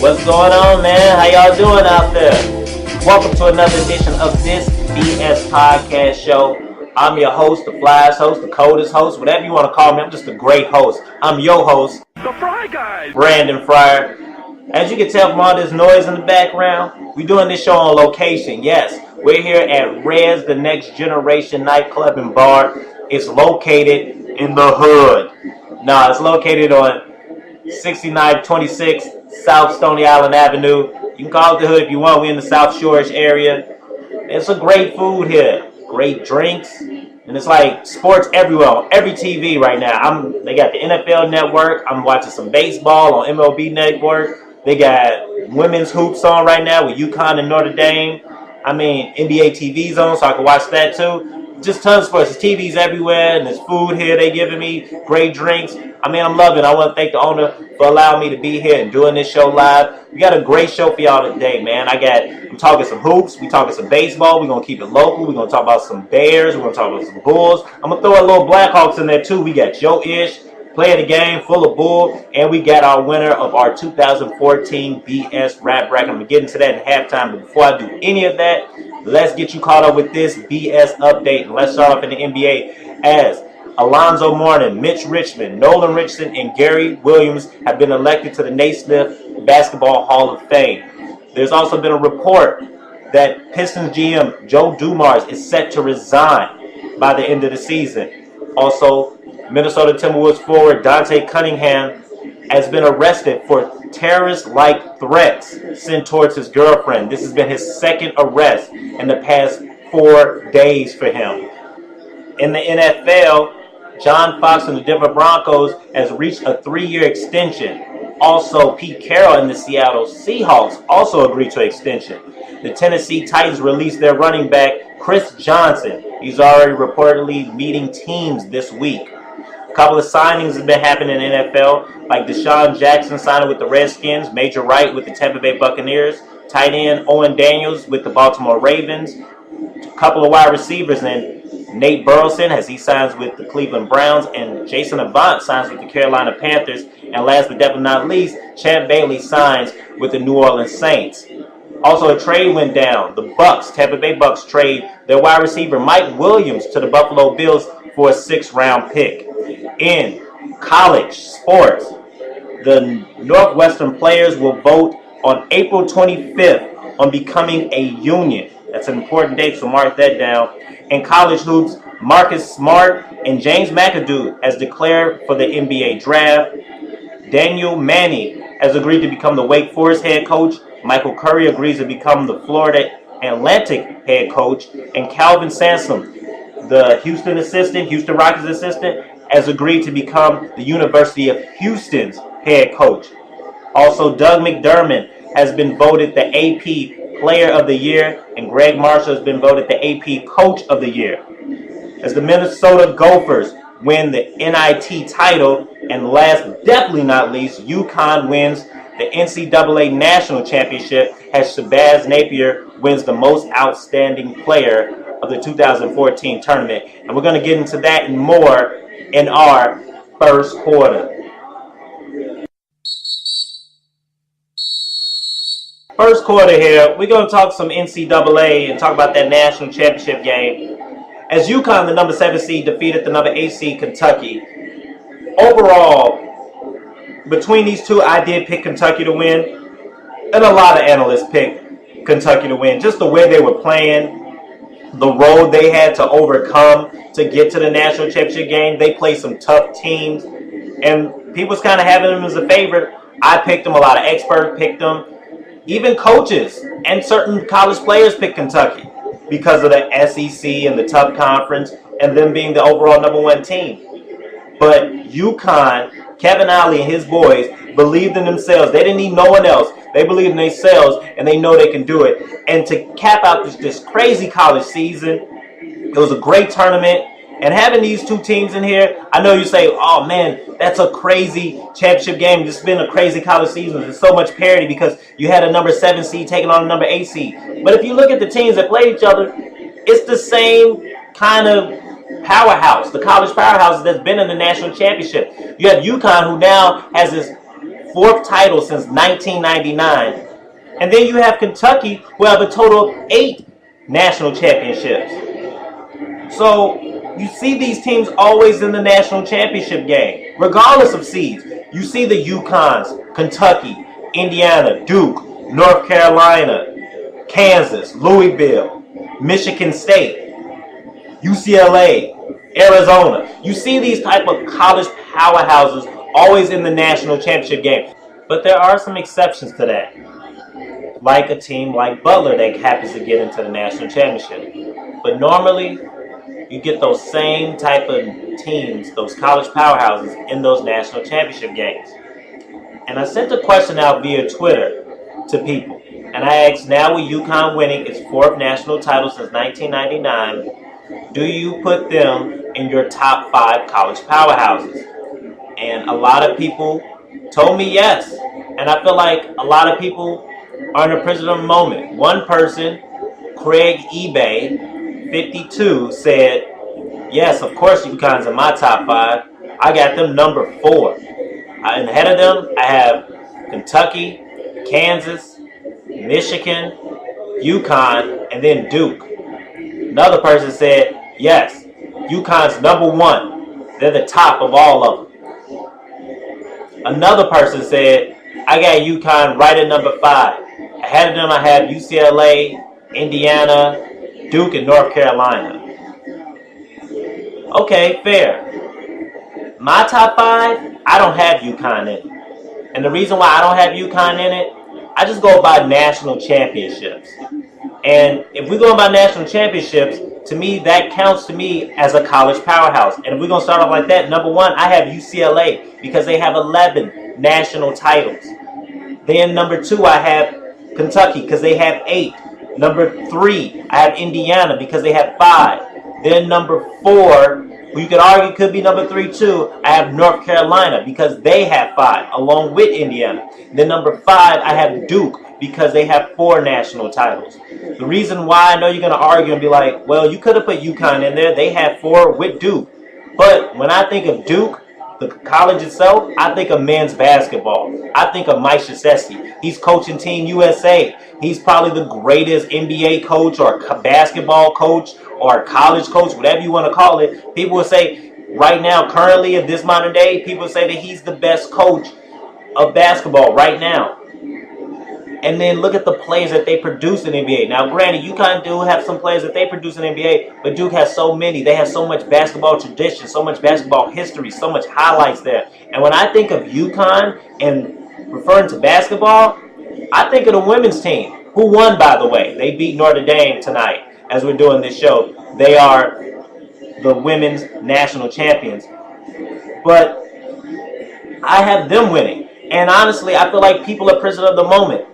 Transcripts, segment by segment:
What's going on, man? How y'all doing out there? Welcome to another edition of this BS Podcast Show. I'm your host, the flyest host, the coldest host, whatever you want to call me. I'm just a great host. I'm your host, the Fry Guy, Brandon Fryer. As you can tell from all this noise in the background, we're doing this show on location. Yes, we're here at Rez, the Next Generation nightclub and bar. It's located in the hood. No, it's located on 6926 South Stony Island Avenue. You can call it the hood if you want. We're in the South Shore area. It's a great food here, great drinks, and it's like sports everywhere on every TV right now. They got the NFL Network. I'm watching some baseball on MLB Network. They got women's hoops on right now with UConn and Notre Dame. I mean, NBA TV's on, so I can watch that too. Just tons of sports. There's TVs everywhere, and there's food here they giving me, great drinks. I mean, I'm loving it. I want to thank the owner for allowing me to be here and doing this show live. We got a great show for y'all today, man. I'm talking some hoops. We talking some baseball. We're going to keep it local. We're going to talk about some Bears. We're going to talk about some Bulls. I'm going to throw a little Blackhawks in there, too. We got Joe Ish playing the game full of bull, and we got our winner of our 2014 BS Rap Bracket. I'm going to get into that in halftime, but before I do any of that, let's get you caught up with this BS update. And let's start off in the NBA as Alonzo Mourning, Mitch Richmond, Nolan Richardson, and Gary Williams have been elected to the Naismith Basketball Hall of Fame. There's also been a report that Pistons GM Joe Dumars is set to resign by the end of the season. Also, Minnesota Timberwolves forward Dante Cunningham has been arrested for terrorist-like threats sent towards his girlfriend. This has been his second arrest in the past 4 days for him. In the NFL, John Fox and the Denver Broncos has reached a 3-year extension. Also, Pete Carroll and the Seattle Seahawks also agreed to an extension. The Tennessee Titans released their running back, Chris Johnson. He's already reportedly meeting teams this week. A couple of signings have been happening in the NFL, like Deshaun Jackson signing with the Redskins, Major Wright with the Tampa Bay Buccaneers, tight end Owen Daniels with the Baltimore Ravens, a couple of wide receivers, and Nate Burleson as he signs with the Cleveland Browns, and Jason Avant signs with the Carolina Panthers, and last but definitely not least, Champ Bailey signs with the New Orleans Saints. Also, a trade went down. The Tampa Bay Bucks trade their wide receiver Mike Williams to the Buffalo Bills for a 6th-round pick. In college sports, the Northwestern players will vote on April 25th on becoming a union. That's an important date, so mark that down. In college hoops, Marcus Smart and James McAdoo has declared for the NBA draft. Daniel Manning has agreed to become the Wake Forest head coach. Michael Curry agrees to become the Florida Atlantic head coach. And Calvin Sansom, the Houston Rockets assistant, has agreed to become the University of Houston's head coach. Also, Doug McDermott has been voted the AP Player of the Year, and Greg Marshall has been voted the AP Coach of the Year. As the Minnesota Gophers win the NIT title, and last but definitely not least, UConn wins the NCAA National Championship as Shabazz Napier wins the Most Outstanding Player of the 2014 tournament. And we're going to get into that and more in our first quarter. First quarter here, we're going to talk some NCAA and talk about that national championship game. As UConn, the number 7 seed, defeated the number 8 seed Kentucky. Overall, between these two, I did pick Kentucky to win. And a lot of analysts picked Kentucky to win. Just the way they were playing, the road they had to overcome to get to the national championship game. They played some tough teams. And people's kind of having them as a favorite. I picked them. A lot of experts picked them. Even coaches and certain college players picked Kentucky because of the SEC and the tough conference and them being the overall number 1 team. But UConn, Kevin Ollie and his boys believed in themselves. They didn't need no one else. They believed in themselves, and they know they can do it. And to cap out this crazy college season, it was a great tournament. And having these two teams in here, I know you say, oh man, that's a crazy championship game. It's been a crazy college season. There's so much parity because you had a number 7 seed taking on a number 8 seed. But if you look at the teams that play each other, it's the same kind of powerhouse, the college powerhouse that's been in the national championship. You have UConn, who now has this 4th title since 1999. And then you have Kentucky, who have a total of 8 national championships. So you see these teams always in the national championship game, regardless of seeds. You see the UConns, Kentucky, Indiana, Duke, North Carolina, Kansas, Louisville, Michigan State, UCLA, Arizona. You see these type of college powerhouses always in the national championship game. But there are some exceptions to that. Like a team like Butler that happens to get into the national championship. But normally, you get those same type of teams, those college powerhouses, in those national championship games. And I sent a question out via Twitter to people. And I asked, now with UConn winning its 4th national title since 1999, do you put them in your top 5 college powerhouses? And a lot of people told me yes. And I feel like a lot of people are in a prisoner of the moment. One person, Craig eBay, 52, said, yes, of course UConn's in my top 5. I got them number 4. And ahead of them, I have Kentucky, Kansas, Michigan, UConn, and then Duke. Another person said, yes, UConn's number 1. They're the top of all of them. Another person said, I got UConn right at number 5. Ahead of them, I have UCLA, Indiana, Duke, and North Carolina. Okay, fair. My top 5, I don't have UConn in it. And the reason why I don't have UConn in it, I just go by national championships. And if we're going by national championships, to me, that counts to me as a college powerhouse. And if we're going to start off like that, number 1, I have UCLA because they have 11 national titles. Then number 2, I have Kentucky because they have 8. Number 3, I have Indiana because they have 5. Then number 4, who you could argue could be number 3 too, I have North Carolina because they have 5, along with Indiana. Then number 5, I have Duke because they have 4 national titles. The reason why I know you're going to argue and be like, well, you could have put UConn in there. They have 4 with Duke. But when I think of Duke, the college itself, I think of men's basketball. I think of Mike Krzyzewski. He's coaching Team USA. He's probably the greatest NBA coach or basketball coach or college coach, whatever you want to call it. People would say right now, currently in this modern day, people say that he's the best coach of basketball right now. And then look at the players that they produce in the NBA. Now, granted, UConn do have some players that they produce in the NBA, but Duke has so many. They have so much basketball tradition, so much basketball history, so much highlights there. And when I think of UConn and referring to basketball, I think of the women's team, who won, by the way. They beat Notre Dame tonight as we're doing this show. They are the women's national champions. But I have them winning. And honestly, I feel like people are prisoner of the moment.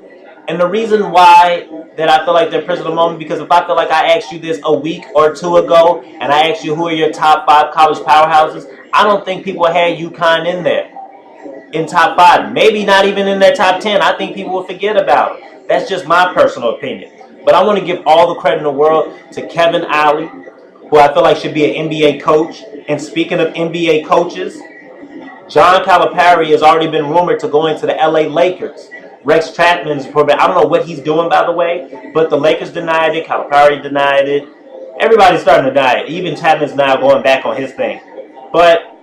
And the reason why that I feel like they're prisoner of the moment, because if I feel like I asked you this a week or 2 ago, and I asked you who are your top 5 college powerhouses, I don't think people had UConn in there, in top 5. Maybe not even in their top 10. I think people will forget about it. That's just my personal opinion. But I want to give all the credit in the world to Kevin Ollie, who I feel like should be an NBA coach. And speaking of NBA coaches, John Calipari has already been rumored to go into the LA Lakers. Rex Chapman's probably, I don't know what he's doing, by the way, but the Lakers denied it. Calipari denied it. Everybody's starting to deny it. Even Chapman's now going back on his thing. But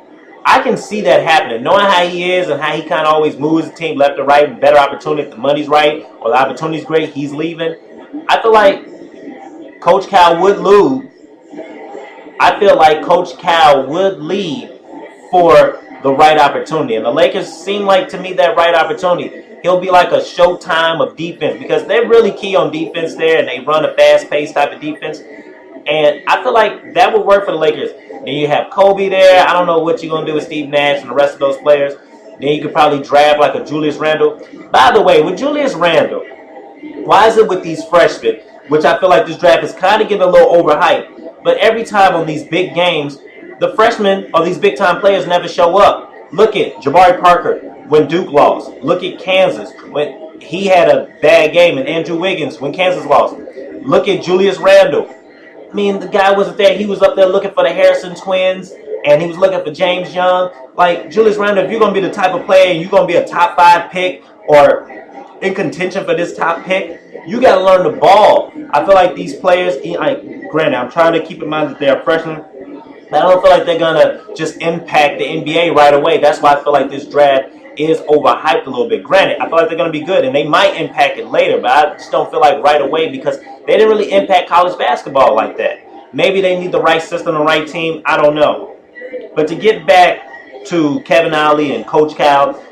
I can see that happening. Knowing how he is and how he kind of always moves the team left to right, and better opportunity if the money's right or the opportunity's great, he's leaving. I feel like Coach Cal would lose. I feel like Coach Cal would leave for the right opportunity. And the Lakers seem like, to me, that right opportunity. He'll be like a Showtime of defense because they're really key on defense there, and they run a fast-paced type of defense. And I feel like that would work for the Lakers. Then you have Kobe there. I don't know what you're going to do with Steve Nash and the rest of those players. Then you could probably draft like a Julius Randle. By the way, with Julius Randle, why is it with these freshmen, which I feel like this draft is kind of getting a little overhyped, but every time on these big games, the freshmen or these big-time players never show up. Look at Jabari Parker when Duke lost. Look at Kansas when he had a bad game, and Andrew Wiggins when Kansas lost. Look at Julius Randle. I mean, the guy wasn't there. He was up there looking for the Harrison twins and he was looking for James Young. Like, Julius Randle, if you're going to be the type of player and you're going to be a top 5 pick or in contention for this top pick, you got to learn the ball. I feel like these players, granted, I'm trying to keep in mind that they're freshmen, but I don't feel like they're going to just impact the NBA right away. That's why I feel like this draft is overhyped a little bit. Granted, I feel like they're going to be good, and they might impact it later, but I just don't feel like right away because they didn't really impact college basketball like that. Maybe they need the right system, the right team. I don't know. But to get back to Kevin Ollie and Coach Cal,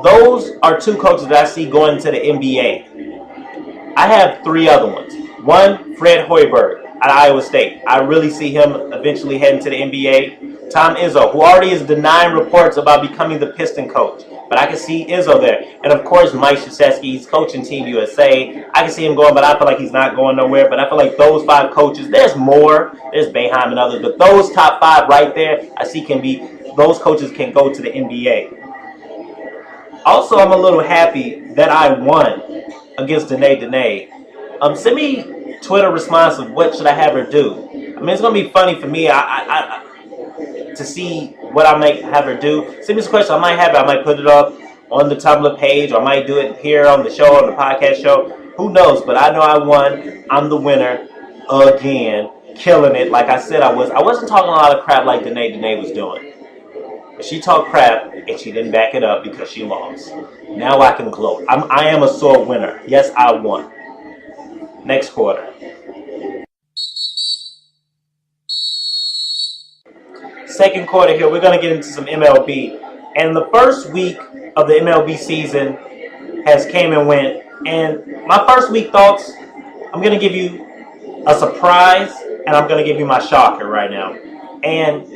those are two coaches that I see going to the NBA. I have 3 other ones. One, Fred Hoiberg at Iowa State. I really see him eventually heading to the NBA. Tom Izzo, who already is denying reports about becoming the Piston coach. But I can see Izzo there. And of course, Mike Krzyzewski, he's coaching Team USA. I can see him going, but I feel like he's not going nowhere. But I feel like those 5 coaches, there's more. There's Boeheim and others. But those top 5 right there, I see those coaches can go to the NBA. Also, I'm a little happy that I won against Danae. Send me Twitter response of what should I have her do. I mean, it's going to be funny for me to see what I might have her do. Send me some questions. I might have it. I might put it up on the Tumblr page, or I might do it here on the show, on the podcast show. Who knows? But I know I won. I'm the winner again. Killing it like I said I was. I wasn't talking a lot of crap like Danae was doing. She talked crap, and she didn't back it up because she lost. Now I can gloat. I am a sore winner. Yes, I won. Next quarter. Second quarter here, we're going to get into some MLB. And the first week of the MLB season has came and went. And my first week thoughts, I'm going to give you a surprise, and I'm going to give you my shocker right now. And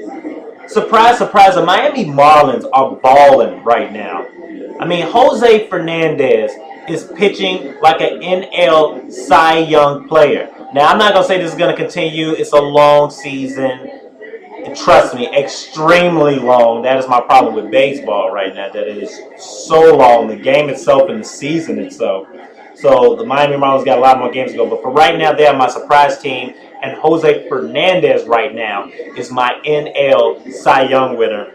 surprise, surprise, the Miami Marlins are balling right now. I mean, Jose Fernandez is pitching like an NL Cy Young player. Now, I'm not going to say this is going to continue. It's a long season. And trust me, extremely long. That is my problem with baseball right now, that it is so long. The game itself and the season itself. So the Miami Marlins got a lot more games to go. But for right now, they are my surprise team. And Jose Fernandez right now is my NL Cy Young winner.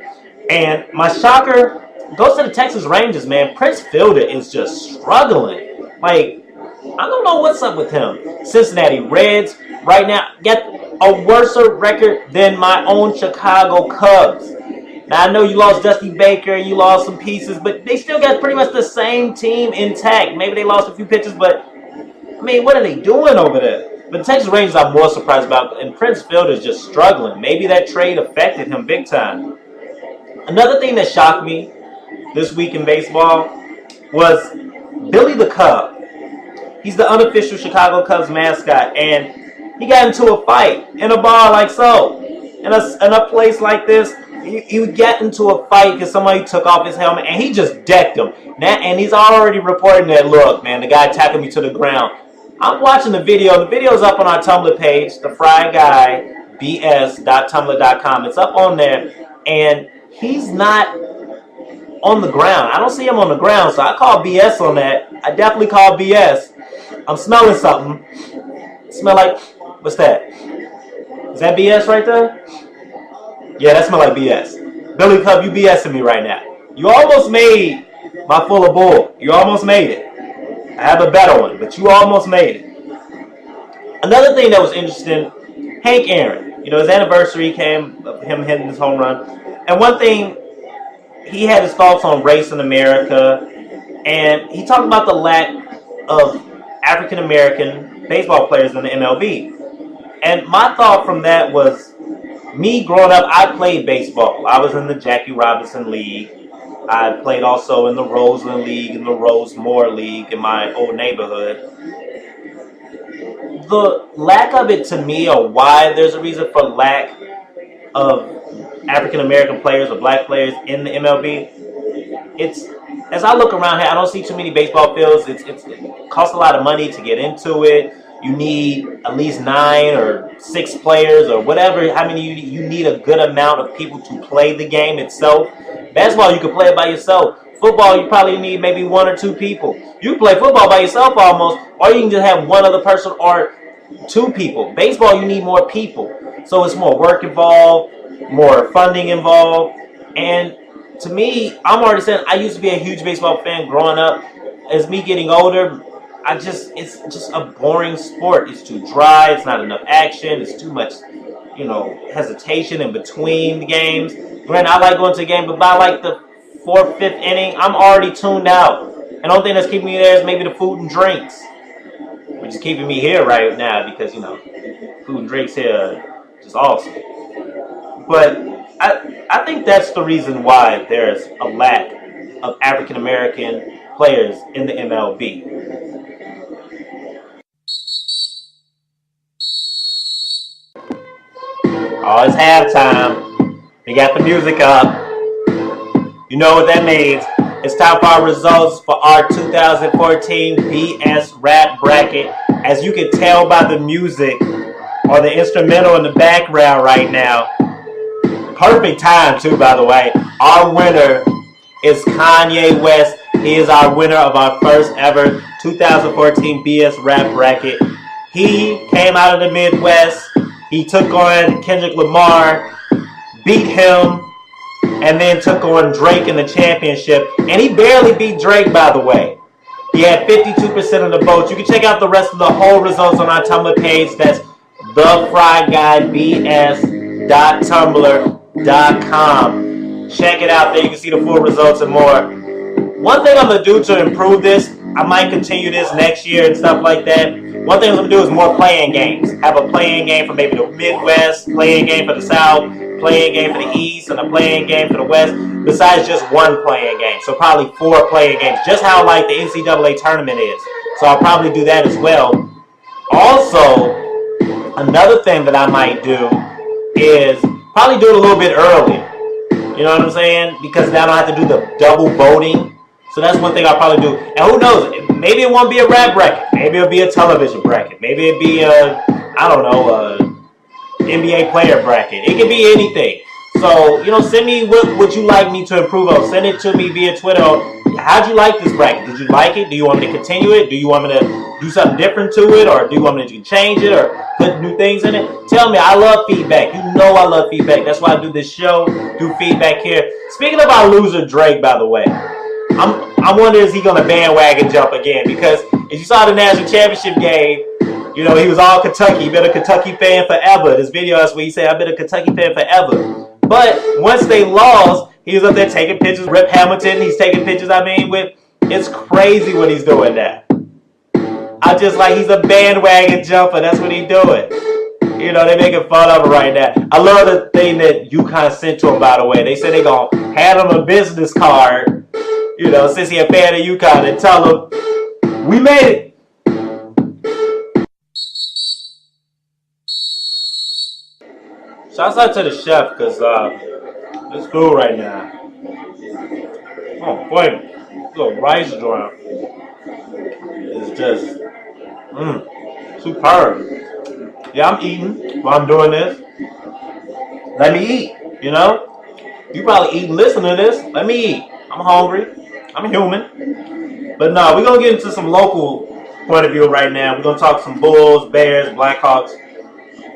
And my shocker goes to the Texas Rangers, man. Prince Fielder is just struggling. Like, I don't know what's up with him. Cincinnati Reds right now got a worse record than my own Chicago Cubs. Now, I know you lost Dusty Baker, you lost some pieces, but they still got pretty much the same team intact. Maybe they lost a few pitchers, but, I mean, what are they doing over there? But the Texas Rangers I'm more surprised about, and Prince Fielder is just struggling. Maybe that trade affected him big time. Another thing that shocked me this week in baseball was Billy the Cub. He's the unofficial Chicago Cubs mascot, and he got into a fight in a bar like so. In a place like this, he would get into a fight because somebody took off his helmet, and he just decked him. And he's already reporting that, look, man, the guy tackled me to the ground. I'm watching the video. The video's up on our Tumblr page, thefryguyBS.tumblr.com. It's up on there, and he's not on the ground. I don't see him on the ground, so I call BS on that. I definitely call BS. I'm smelling something. Smell like, what's that? Is that BS right there? Yeah, that smells like BS. Billy Cub, you BSing me right now. You almost made my full of bull. You almost made it. I have a better one, but you almost made it. Another thing that was interesting, Hank Aaron. You know, his anniversary came of him hitting his home run. And one thing, he had his thoughts on race in America. And he talked about the lack of African-American baseball players in the MLB. And my thought from that was, me growing up, I played baseball. I was in the Jackie Robinson League. I played also in the Roseland League and the Rosemore League in my old neighborhood. The lack of it to me, or why there's a reason for lack of African-American players or black players in the MLB, it's, as I look around here, I don't see too many baseball fields. It costs a lot of money to get into it. You need at least 9 or 6 players or whatever, how many you need a good amount of people to play the game itself. Basketball, you can play it by yourself. Football, you probably need maybe 1 or 2 people. You can play football by yourself almost, or you can just have 1 other person or 2 people. Baseball, you need more people. So it's more work involved. more funding involved. And to me, I'm already saying I used to be a huge baseball fan growing up. As me getting older, it's just a boring sport. It's too dry. It's not enough action. It's too much, hesitation in between the games. Granted, I like going to a game, but by like the fourth, fifth inning, I'm already tuned out. And the only thing that's keeping me there is maybe the food and drinks, which is keeping me here right now because food and drinks here are just awesome. But I think that's the reason why there's a lack of African American players in the MLB. Oh, it's halftime. They got the music up. You know what that means. It's time for our results for our 2014 BS Rap Bracket. As you can tell by the music or the instrumental in the background right now. Perfect time too, by the way. Our winner is Kanye West. He is our winner of our first ever 2014 BS Rap Bracket. He came out of the Midwest. He took on Kendrick Lamar, beat him, and then took on Drake in the championship. And he barely beat Drake, by the way. He had 52% of the votes. You can check out the rest of the whole results on our Tumblr page. That's thefryguybs.tumblr.com. Check it out there. You can see the full results and more. One thing I'm going to do to improve this, I might continue this next year and stuff like that. One thing I'm going to do is more playing games. Have a playing game for maybe the Midwest, playing game for the South, playing game for the East, and a playing game for the West, besides just one playing game. So probably 4 playing games, just how like the NCAA tournament is. So I'll probably do that as well. Also, another thing that I might do is probably do it a little bit early. You know what I'm saying? Because then I don't have to do the double voting. So that's one thing I'll probably do. And who knows? Maybe it won't be a rap bracket. Maybe it'll be a television bracket. Maybe it'll be a NBA player bracket. It could be anything. So, send me what would you like me to improve on. Send it to me via Twitter. How'd you like this bracket? Did you like it? Do you want me to continue it? Do you want me to do something different to it? Or do you want me to change it or put new things in it? Tell me. I love feedback. You know I love feedback. That's why I do this show, do feedback here. Speaking of our loser, Drake, by the way, I wonder is he going to bandwagon jump again? Because if you saw the national championship game, he was all Kentucky. He been a Kentucky fan forever. This video is where he said, I've been a Kentucky fan forever. But once they lost, he was up there taking pictures. Rip Hamilton, he's taking pictures, with. It's crazy what he's doing now. I just he's a bandwagon jumper. That's what he's doing. They're making fun of him right now. I love the thing that UConn sent to him, by the way. They said they're going to hand him a business card, since he's a fan of UConn, and tell him, we made it. Shouts out to the chef, because it's cool right now. Oh, boy. Little rice joint is just superb. Yeah, I'm eating while I'm doing this. Let me eat, You probably eating listening to this. Let me eat. I'm hungry. I'm human. But no, we're going to get into some local point of view right now. We're going to talk some Bulls, Bears, Blackhawks.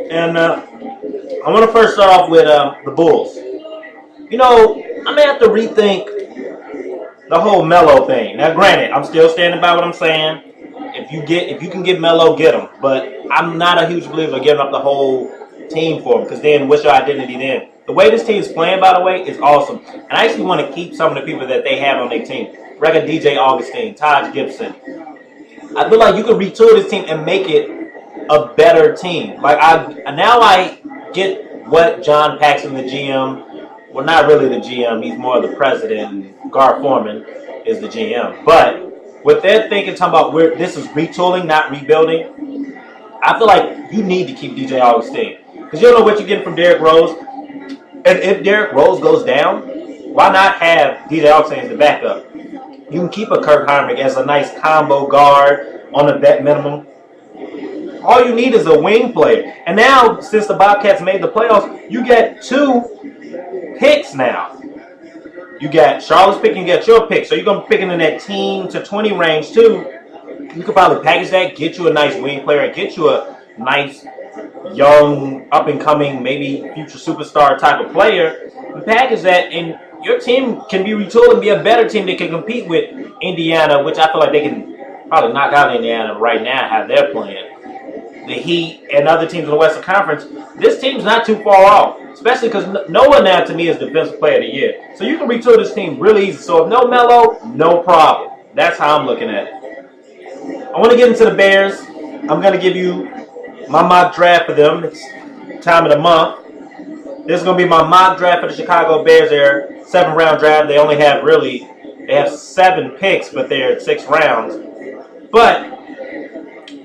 And I want to first start off with the Bulls. I may have to rethink the whole Melo thing. Now, granted, I'm still standing by what I'm saying. If you can get Melo, get him. But I'm not a huge believer of giving up the whole team for him, because then what's your identity then? The way this team is playing, by the way, is awesome. And I actually want to keep some of the people that they have on their team. Like a DJ Augustine, Taj Gibson. I feel like you could retool this team and make it a better team. Now I get what John Paxson, the GM, well, not really the GM, he's more of the president, and Gar Forman is the GM. But what they're thinking, talking about this is retooling, not rebuilding, I feel like you need to keep DJ Augustine. Because you don't know what you're getting from Derrick Rose. And if Derrick Rose goes down, why not have DJ Augustine as the backup? You can keep a Kirk Hinrich as a nice combo guard on a vet minimum. All you need is a wing player. And now, since the Bobcats made the playoffs, you get 2 picks now. You got Charlotte's pick and you got your pick. So you're going to be picking in that 10 to 20 range too. You could probably package that, get you a nice wing player, and get you a nice young, up-and-coming, maybe future superstar type of player, and package that, and your team can be retooled and be a better team that can compete with Indiana, which I feel like they can probably knock out Indiana right now, how they're playing. The Heat and other teams in the Western Conference, this team's not too far off, especially because no one now to me is Defensive Player of the Year. So you can retool this team really easy. So if no Melo, no problem. That's how I'm looking at it. I want to get into the Bears. I'm going to give you my mock draft for them. It's time of the month. This is going to be my mock draft for the Chicago Bears. They're 7-round draft. They only have they have 7 picks, but they're at 6 rounds. But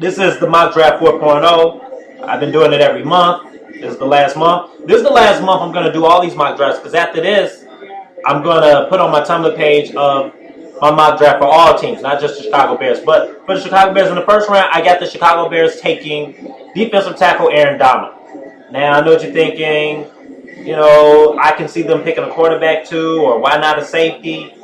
this is the mock draft 4.0. I've been doing it every month. This is the last month. This is the last month I'm going to do all these mock drafts because after this, I'm going to put on my Tumblr page of my mock draft for all teams, not just the Chicago Bears. But for the Chicago Bears in the first round, I got the Chicago Bears taking defensive tackle Aaron Donald. Now, I know what you're thinking. You know, I can see them picking a quarterback too, or why not a safety?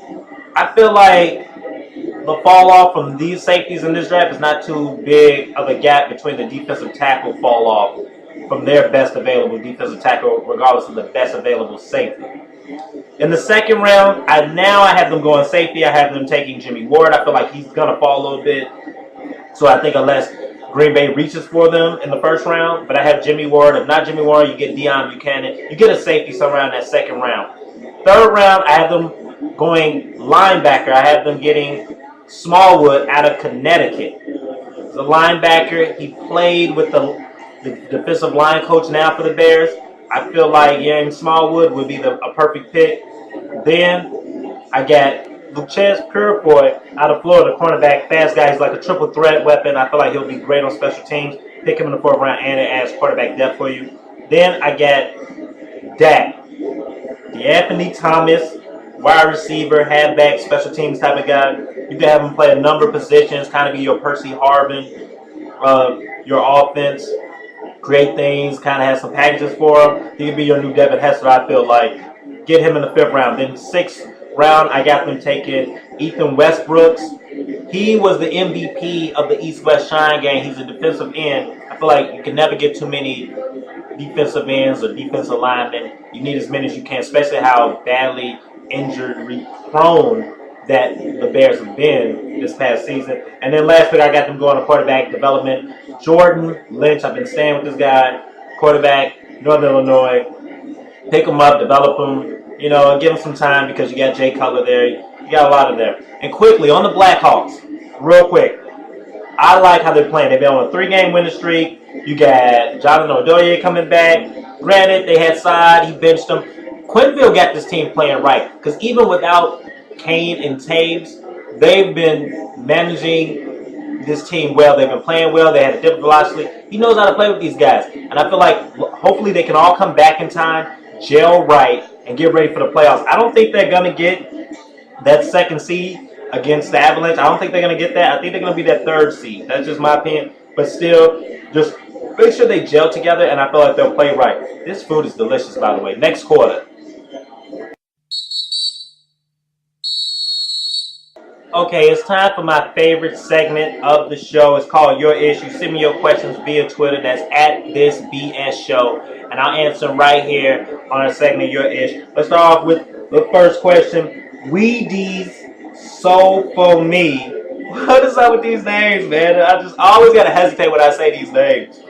I feel like the fall off from these safeties in this draft is not too big of a gap between the defensive tackle fall off from their best available defensive tackle, regardless of the best available safety. In the second round, I have them going safety. I have them taking Jimmy Ward. I feel like he's going to fall a little bit. So I think unless Green Bay reaches for them in the first round, but I have Jimmy Ward. If not Jimmy Ward, you get Deion Buchanan. You get a safety somewhere in that second round. Third round, I have them going linebacker. I have them getting Smallwood out of Connecticut. The linebacker, he played with the defensive line coach now for the Bears. I feel like James Smallwood would be a perfect pick. Then I got Luchez Purifoy out of Florida, cornerback, fast guy. He's like a triple threat weapon. I feel like he'll be great on special teams. Pick him in the 4th round, and it adds quarterback depth for you. Then I got Dak, Anthony Thomas, wide receiver, halfback, special teams type of guy. You can have him play a number of positions, kind of be your Percy Harvin of your offense. Create things, kind of have some packages for him. He could be your new Devin Hester, I feel like. Get him in the 5th round. Then 6th round, I got them taking Ethan Westbrooks. He was the MVP of the East-West Shine game. He's a defensive end. I feel like you can never get too many defensive ends or defensive linemen. You need as many as you can, especially how badly injury-prone that the Bears have been this past season. And then last week, I got them going to quarterback development. Jordan Lynch, I've been staying with this guy, quarterback, Northern Illinois. Pick him up, develop him, you know, and give him some time because you got Jay Cutler there. You got a lot of there. And quickly, on the Blackhawks, real quick, I like how they're playing. They've been on a 3-game winning streak. You got Jonathan Odoye coming back. Granted, they had Saad. He benched him. Quinville got this team playing right because even without Kane and Taves, they've been managing this team well. They've been playing well. They had a different velocity. He knows how to play with these guys. And I feel like hopefully they can all come back in time, gel right, and get ready for the playoffs. I don't think they're going to get that 2nd seed against the Avalanche. I don't think they're going to get that. I think they're going to be that 3rd seed. That's just my opinion. But still, just make sure they gel together, and I feel like they'll play right. This food is delicious, by the way. Next quarter. Okay, it's time for my favorite segment of the show. It's called Your Issue. Send me your questions via Twitter. That's @ThisBSShow. And I'll answer them right here on our segment, Your Issue. Let's start off with the first question. Weedy's So For Me. What is up with these names, man? I always got to hesitate when I say these names.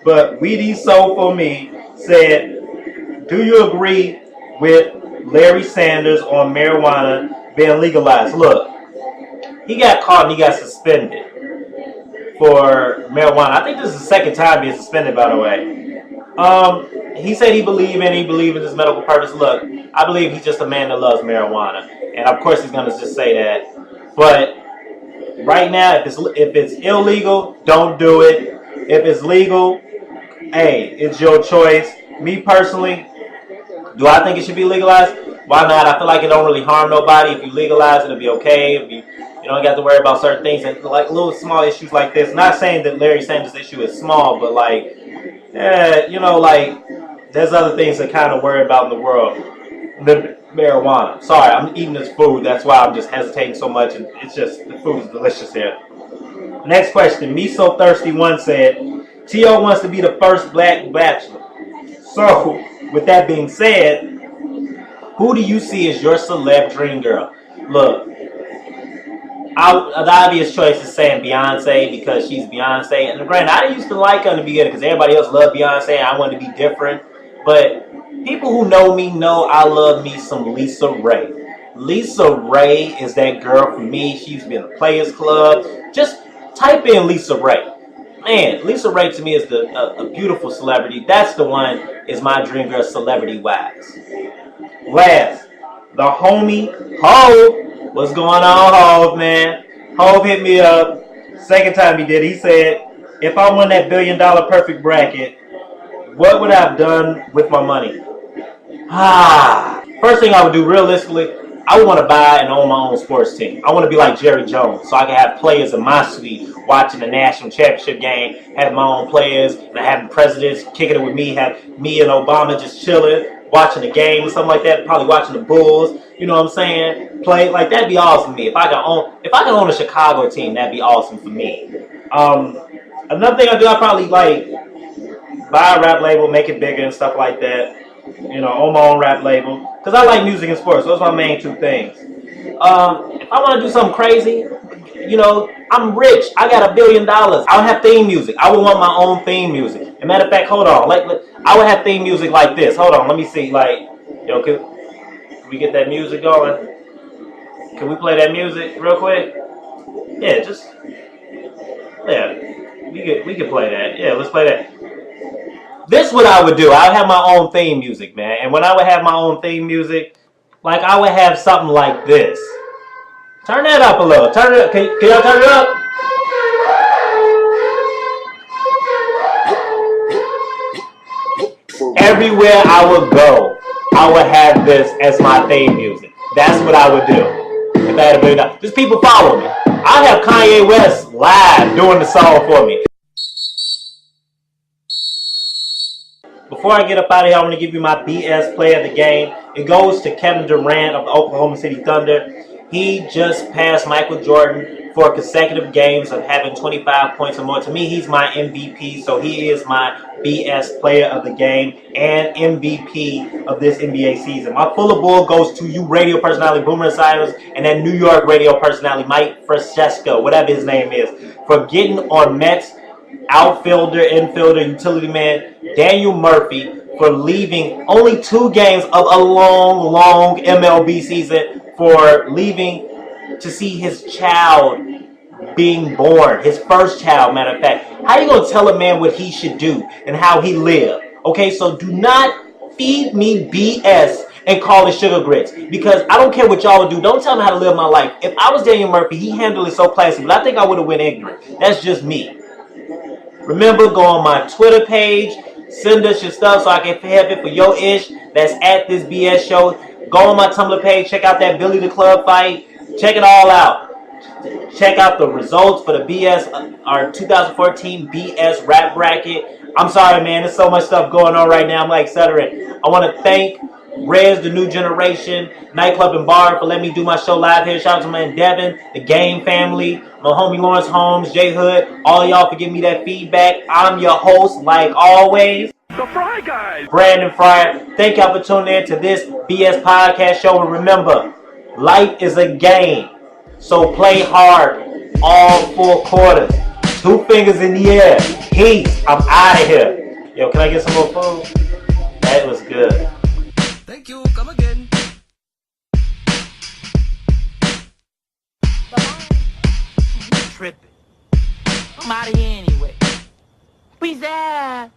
But Weedy's So For Me said, do you agree with Larry Sanders on marijuana being legalized? Look. He got caught and he got suspended for marijuana. I think this is the 2nd time being suspended, by the way. He said he believed in his medical purpose. Look, I believe he's just a man that loves marijuana. And of course he's going to just say that. But right now, if it's illegal, don't do it. If it's legal, hey, it's your choice. Me personally, do I think it should be legalized? Why not? I feel like it don't really harm nobody. If you legalize it, it'll be okay. If you don't have to worry about certain things and like little small issues like this. Not saying that Larry Sanders' issue is small, but like, like there's other things to kind of worry about in the world. The marijuana. Sorry, I'm eating this food. That's why I'm just hesitating so much. And it's just, the food is delicious here. Next question. Me So Thirsty One said, T.O. wants to be the first black bachelor. So, with that being said, who do you see as your celeb dream girl? Look, the obvious choice is saying Beyonce because she's Beyonce. And granted, I used to like her in the beginning because everybody else loved Beyonce and I wanted to be different. But people who know me know I love me some Lisa Ray. Lisa Ray is that girl for me. She used to be in the Players Club. Just type in Lisa Ray. Man, Lisa Ray to me is a beautiful celebrity. That's the one is my dream girl celebrity-wise. Last, the homie Hove. What's going on, Hove, man? Hove hit me up. Second time he did. He said, if I won that $1 billion perfect bracket, what would I have done with my money? First thing I would do, realistically, I would want to buy and own my own sports team. I want to be like Jerry Jones, so I can have players in my suite watching the national championship game, have my own players, and I have the presidents kicking it with me, have me and Obama just chilling, watching the game or something like that, probably watching the Bulls, you know what I'm saying? Play like that'd be awesome for me. If I could own a Chicago team, that'd be awesome for me. Another thing I do, I probably like buy a rap label, make it bigger and stuff like that. You know, own my own rap label. Because I like music and sports. So those are my main two things. If I want to do something crazy, you know, I'm rich. I got $1 billion. I would have theme music. I would want my own theme music. As a matter of fact, hold on. I would have theme music like this. Hold on. Let me see. Can we get that music going? Can we play that music real quick? Yeah, we could play that. Yeah, let's play that. This is what I would do. I would have my own theme music, man. And when I would have my own theme music, like I would have something like this. Turn that up a little. Turn it up. Can y'all turn it up? Everywhere I would go, I would have this as my theme music. That's what I would do. If I had $1 billion. Just people follow me. I'll have Kanye West live doing the song for me. Before I get up out of here, I want to give you my BS play of the game. It goes to Kevin Durant of the Oklahoma City Thunder. He just passed Michael Jordan for consecutive games of having 25 points or more. To me, he's my MVP, so he is my BS player of the game and MVP of this NBA season. My full of bull goes to you radio personality Boomer Esiason and that New York radio personality Mike Francesco, whatever his name is, for getting on Mets outfielder, infielder, utility man Daniel Murphy for leaving only 2 games of a long MLB season, for leaving to see his child being born, his first child, matter of fact. How you gonna tell a man what he should do and how he live? Okay, so do not feed me BS and call it sugar grits, because I don't care what y'all would do. Don't tell me how to live my life. If I was Daniel Murphy, he handled it so classy, but I think I would have went ignorant. That's just me. Remember, go on my Twitter page, send us your stuff so I can have it for your ish. That's at this BS show. Go on my Tumblr page, check out that Billy the Club fight. Check it all out. Check out the results for the BS, our 2014 BS rap bracket. I'm sorry, man. There's so much stuff going on right now. I'm like stuttering. I want to thank Rez, the New Generation, Nightclub and Bar for letting me do my show live here. Shout out to my man Devin, the Game family, my homie Lawrence Holmes, J Hood, all y'all for giving me that feedback. I'm your host, like always, The Fry Guys, Brandon Fryer. Thank y'all for tuning in to this BS podcast show. And remember, life is a game, so play hard all 4 quarters. 2 fingers in the air. Peace. I'm out of here. Yo, can I get some more food? That was good. Thank you. Come again. Tripping. I'm out of here anyway. Peace out.